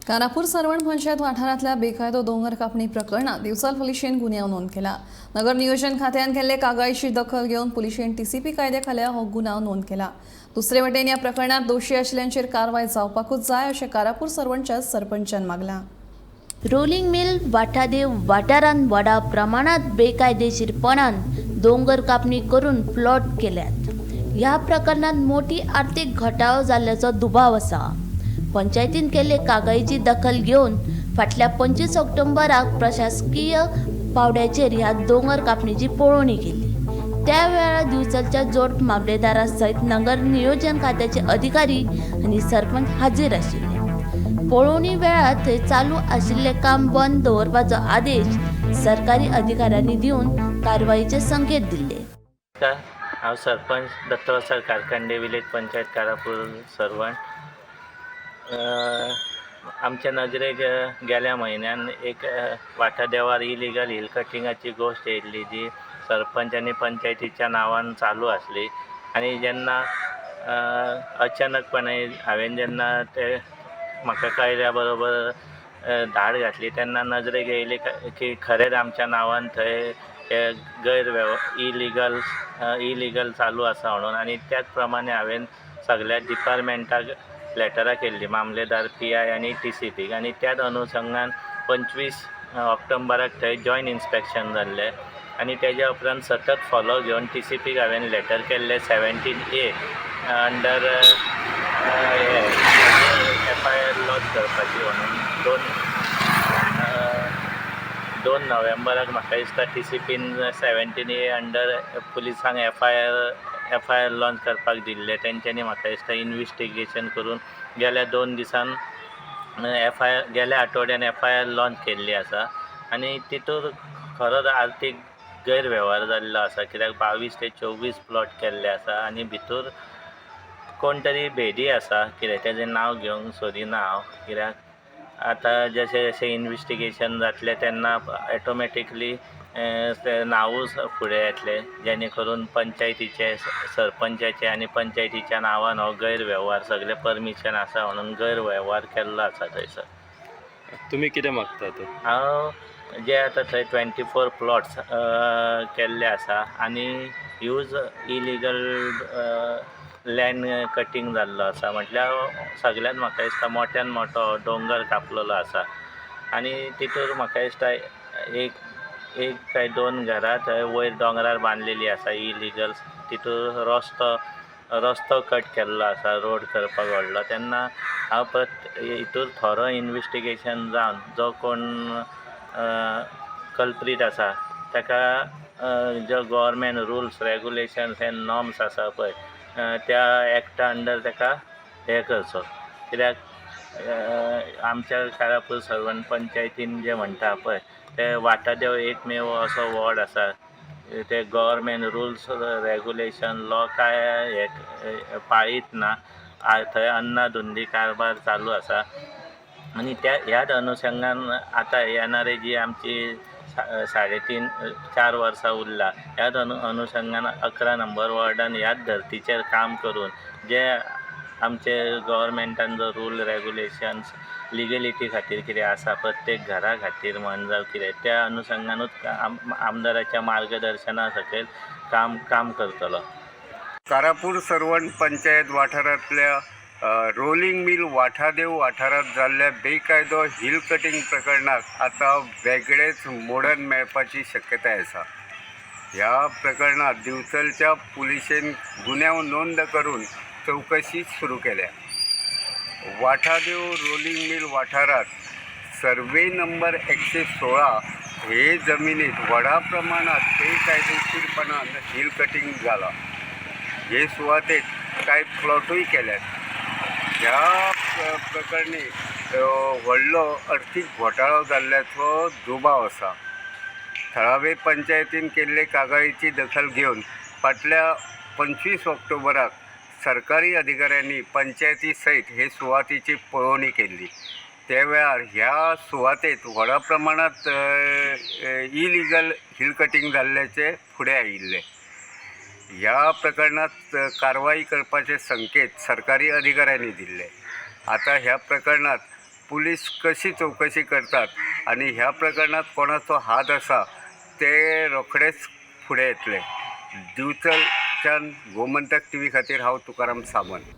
कानापूर सरवण पंचायत वाठारांतल्या बेकायदो दोंगर कापणी प्रकरणात दिवसाल पुलिशेन गुन्यांव नोंद केला। नगर नियोजन खात्यान केल्ले कागाळीची दखल घेवन पुलिशेन टीसीपी कायद्या खाला हो गुन्यांव नोंद केला। दुसरे वटेन ह्या प्रकरणात दोशी आशिल्ल्यांचेर कारवाय जावपाकूच जाय अशें कानापूर सरवणच्या सरपंचान मागला। रोलिंग मिल वाठादेव वाठारांत व्हडा प्रमाणात बेकायदेशीरपणान दोंगर कापणी करून प्लॉट केल्यात। ह्या प्रकरणात मोठी आर्थिक घटाव जाल्ल्याचो दुबाव आसा। पंचायतीन केल्ले कागाळीची दखल घेवन फाटल्या 25 ऑक्टोबराक प्रशासकीय पावड्याचेर ह्या दोंगर कापणीची पळोवणी केली। त्या वेळार दिवचलच्या जोड मामलेदारा सयत नगर नियोजन खात्याचे अधिकारी आनी सरपंच हाजीर आशिल्ले। पळोवणी वेळार थंय चालू आशिल्ले काम बंद दवरपाचो आदेश सरकारी अधिकाऱ्यांनी दिवन कारवाईचे संकेत दिले। हांव सरपंच दत्तवत्सल कारखंडे विलेज पंचायत कानापूर सरवण। आमच्या नजरेक गेल्या म्हयन्यान एक वाठादेवार इलिगल हिल कटिंगाची गोश्ट येयल्ली जी सरपंच आनी पंचायतीच्या नांवान चालू आसली। आनी जेन्ना अचानकपणे हांवें जेन्ना ते म्हाका कळ्ळ्या बरोबर धाड घातली तेन्ना नजरेक येयली की खरेंच आमच्या नांवान थंय इलिगल चालू आसा म्हणून। आनी त्याच प्रमाणे हांवें सगळ्या डिपार्टमेंटाक लेटरां केल्ली, मामलेदार PI आनी TCPक। आनी त्याच अनुशंगान 25 ऑक्टोबराक थंय जॉयंट इन्स्पेक्शन जाल्लें आनी तेज्या उपरांत सतत फॉलो घेवन TCPक हांवें लेटर केल्लें 17A अंडर FIR लॉन्च करपाची म्हणून। 2 नोव्हेंबराक म्हाका दिसता TCPन 17A अंडर पुलिसांक FIR लॉन्च करपाक दिल्ले। तेंच्यांनी म्हाका दिसता इन्व्हेस्टिगेशन करून गेल्या 2 दिसान गेल्या आठवड्यान FIR लॉन्च केल्ली आसा। आनी तितूर खरोच आर्थीक गैरवेव्हार जाल्लो आसा, कित्याक 22 ते 24 प्लॉट केल्ले आसा आनी भितूर कोण तरी भेदी आसा, कित्याक तेजें नांव घेवंक सोदिना हांव, कित्याक आतां जशें जशें इन्व्हेस्टिगेशन जातलें तेन्ना ऑटोमॅटिकली नांवूच फुडें येतलें, जेणे करून पंचायतीचे सरपंचाचे आनी पंचायतीच्या नांवान हो गैरवेव्हार सगळे परमिशन आसा म्हणून गैरवेव्हार केल्लो आसा थंयसर। तुमी कितें मागतात? हांव जे आतां थंय 24 प्लॉट्स केल्ले आसा आनी यूज इलिगल लँड कटींग जाल्लो आसा, म्हटल्यार सगळ्यांत म्हाका दिसता मोठ्यान मोठो दोंगर कापलेलो आसा। आनी तितूर म्हाका दिसता एक काय 2 घरां थंय वयर दोंगरार बांदलेली आसा इलिगल। तितूर रस्तो कट केल्लो आसा रोड करपाक व्हडलो। तेन्ना हांव हितूर थोरो इन्व्हेस्टिगेशन जावन जो कोण कल्प्रीट आसा ताका जो government rules regulations end norms आसा पळय त्या एक्टा अंडर ताका हें करचो। कित्याक आमच्या कानापूर सरवण पंचायतीन जे म्हणटा पळय ते वाठादेव एकमेव असो वॉर्ड आसा ते गव्हर्मेंट रुल्स रेगुलेशन लॉ काय पाळीत ना, थंय अन्नाधुंदी कारबार चालू आसा। आनी ह्याच अनुशंगान आतां येणारी जी आमची 3.5-4 वर्सां उरला, ह्याच अनुशंगान 11 नंबर वॉर्डान ह्याच धर्तीचेर काम करून जे आमचे गव्हर्मेंटान जो रूल रेगुलेशन्स लिगलिटी खातीर कितें आसा प्रत्येक घरा खातीर म्हण जावं कितें त्या अनुशंगानूच आमदाराच्या मार्गदर्शना सकयल काम करतलो। कानापूर सरवण पंचायत वाठारांतल्या रोलिंग मिल वाठादेव वाठारांत जाल्ल्या बेकायदो हिल कटिंग प्रकरणाक आतां वेगळेच मोडन मेळपाची शक्यताय आसा। ह्या प्रकरणात दिवचलच्या पुलिशेन गुन्यांव नोंद करून चौकशी सुरू केल्या। वाठादेव रोलिंग मिल वाठारात सर्वे नंबर 116 हे जमिनीत व्हडा प्रमाणात बेकायदेशीरपणान हिल कटिंग जाला। हे सुवातेत कांय प्लॉटूय केल्यात। ह्या प्रकरणी व्हडलो अर्थीक घोटाळो जाल्ल्याचो दुबाव आसा। थळावे पंचायतीन केल्ले कागाळीची दखल घेवन फाटल्या 25 ऑक्टोबराक सरकारी अधिकाऱ्यांनी पंचायती सयत हे सुवातीची पळोवणी केल्ली। त्या वेळार ह्या सुवातेत व्हडा प्रमाणात इलिगल हिल कटिंग जाल्ल्याचे फुडें आयिल्ले। ह्या प्रकरणात कारवाई करपाचे संकेत सरकारी अधिकाऱ्यांनी दिल्ले। आता ह्या प्रकरणात पुलीस कशी चौकशी करतात आणि ह्या प्रकरणात कोणाचो हात आसा ते रोखडेच फुडें येतले. दिवचलच्यान गोमंतक TV खातीर हांव तुकाराम सामंत.